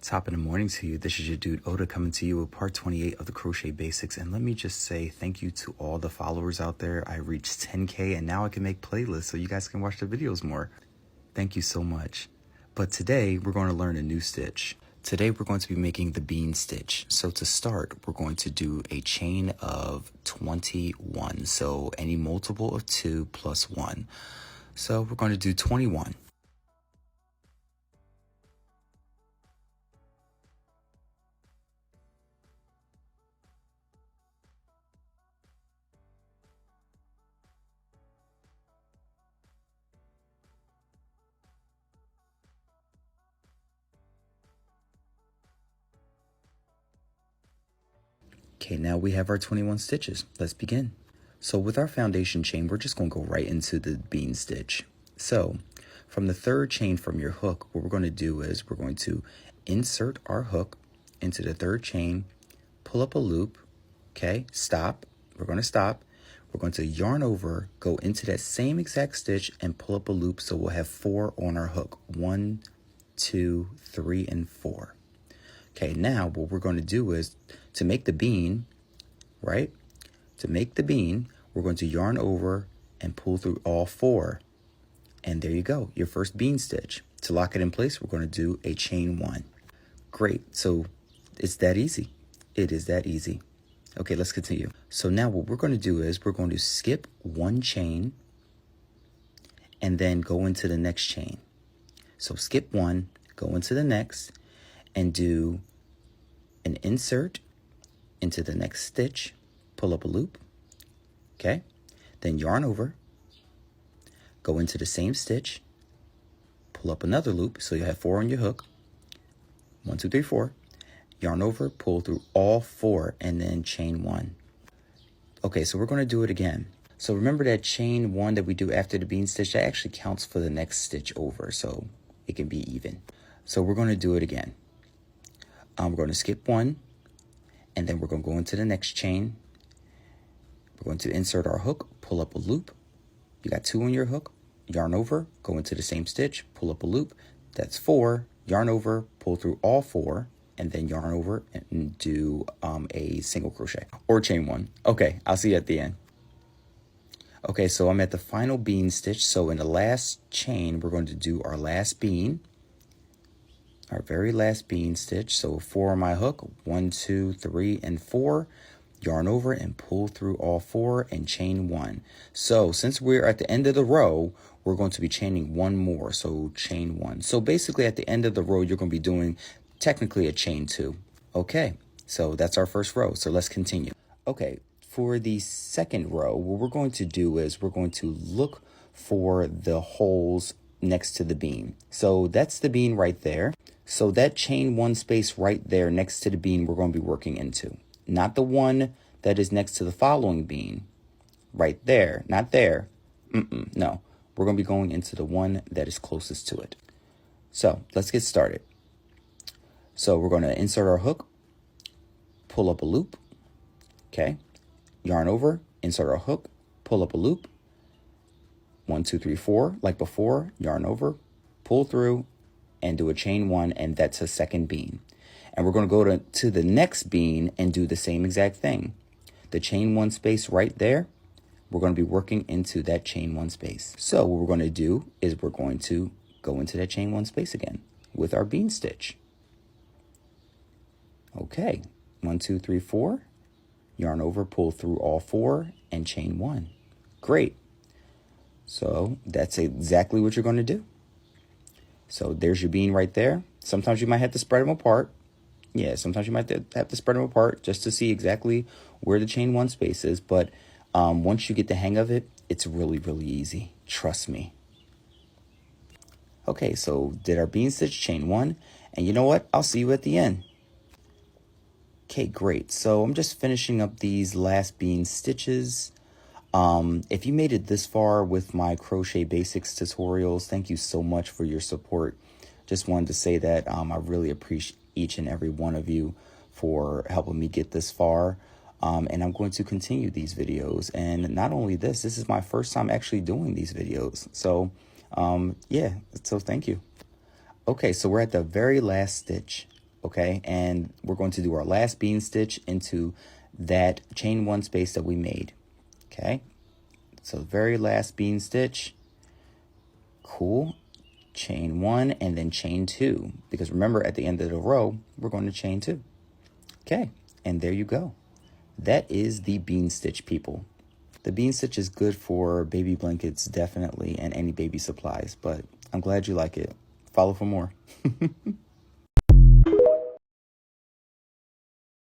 Top of the morning to you. This is your dude Oda coming to you with part 28 of the crochet basics. And let me just say thank you to all the followers out there. I reached 10K and now I can make playlists so you guys can watch the videos more. Thank you so much. But today we're going to learn a new stitch. Today we're going to be making the bean stitch. So to start, we're going to do a chain of 21. So any multiple of 2 plus 1. So we're going to do 21. Okay, now we have our 21 stitches. Let's begin. So with our foundation chain, we're just going to go right into the bean stitch. So from the third chain from your hook, what we're going to do is we're going to insert our hook into the third chain, pull up a loop, okay, stop. We're going to stop. We're going to yarn over, go into that same exact stitch and pull up a loop. So we'll have 4 on our hook. 1, 2, 3, and 4. Okay, now what we're going to do is to make the bean, right? To make the bean, we're going to yarn over and pull through all 4. And there you go, your first bean stitch. To lock it in place, we're going to do a chain 1. Great, so it's that easy. It is that easy. Okay, let's continue. So now what we're going to do is we're going to skip 1 chain and then go into the next chain. So skip 1, go into the next, and do an insert into the next stitch, pull up a loop, okay? Then yarn over, go into the same stitch, pull up another loop, so you have 4 on your hook. 1, 2, 3, 4. Yarn over, pull through all 4, and then chain 1. Okay, so we're going to do it again. So remember that chain 1 that we do after the bean stitch, that actually counts for the next stitch over, so it can be even. So we're going to do it again. We're going to skip 1, and then we're going to go into the next chain. We're going to insert our hook, pull up a loop. You got 2 on your hook, yarn over, go into the same stitch, pull up a loop. That's 4, yarn over, pull through all 4, and then yarn over and do a single crochet or chain 1. Okay, I'll see you at the end. Okay, so I'm at the final bean stitch. So in the last chain, we're going to do our last bean. Our very last bean stitch. So 4 on my hook, 1, 2, 3, and 4. Yarn over and pull through all 4 and chain 1. So since we're at the end of the row, we're going to be chaining 1 more. So chain 1. So basically at the end of the row, you're going to be doing technically a chain 2. Okay, so that's our first row. So let's continue. Okay, for the second row, what we're going to do is we're going to look for the holes next to the bean. So that's the bean right there. So that chain 1 space right there next to the bean we're going to be working into. Not the one that is next to the following bean. Right there. Not there. No. We're going to be going into the one that is closest to it. So let's get started. So we're going to insert our hook. Pull up a loop. Okay. Yarn over. Insert our hook. Pull up a loop. 1, 2, 3, 4. Like before. Yarn over. Pull through. And do a chain 1, and that's a second bean. And we're going to go to the next bean and do the same exact thing. The chain 1 space right there, we're going to be working into that chain 1 space. So what we're going to do is we're going to go into that chain 1 space again with our bean stitch. Okay, 1, 2, 3, 4. Yarn over, pull through all 4, and chain 1. Great. So that's exactly what you're going to do. So there's your bean right there. Sometimes you might have to spread them apart. Yeah, sometimes you might have to spread them apart just to see exactly where the chain 1 space is. But once you get the hang of it, it's really, really easy. Trust me. Okay, so did our bean stitch, chain 1. And you know what? I'll see you at the end. Okay, great. So I'm just finishing up these last bean stitches. If you made it this far with my crochet basics tutorials, thank you so much for your support. Just wanted to say that I really appreciate each and every one of you for helping me get this far. And I'm going to continue these videos. And not only this is my first time actually doing these videos. So yeah, so thank you. Okay, so we're at the very last stitch okay? And we're going to do our last bean stitch into that chain 1 space that we made, okay? So very last bean stitch, cool, chain 1 and then chain 2, because remember at the end of the row we're going to chain 2. Okay, and there you go. That is the bean stitch, people. The bean stitch is good for baby blankets, definitely, and any baby supplies, but I'm glad you like it. Follow for more.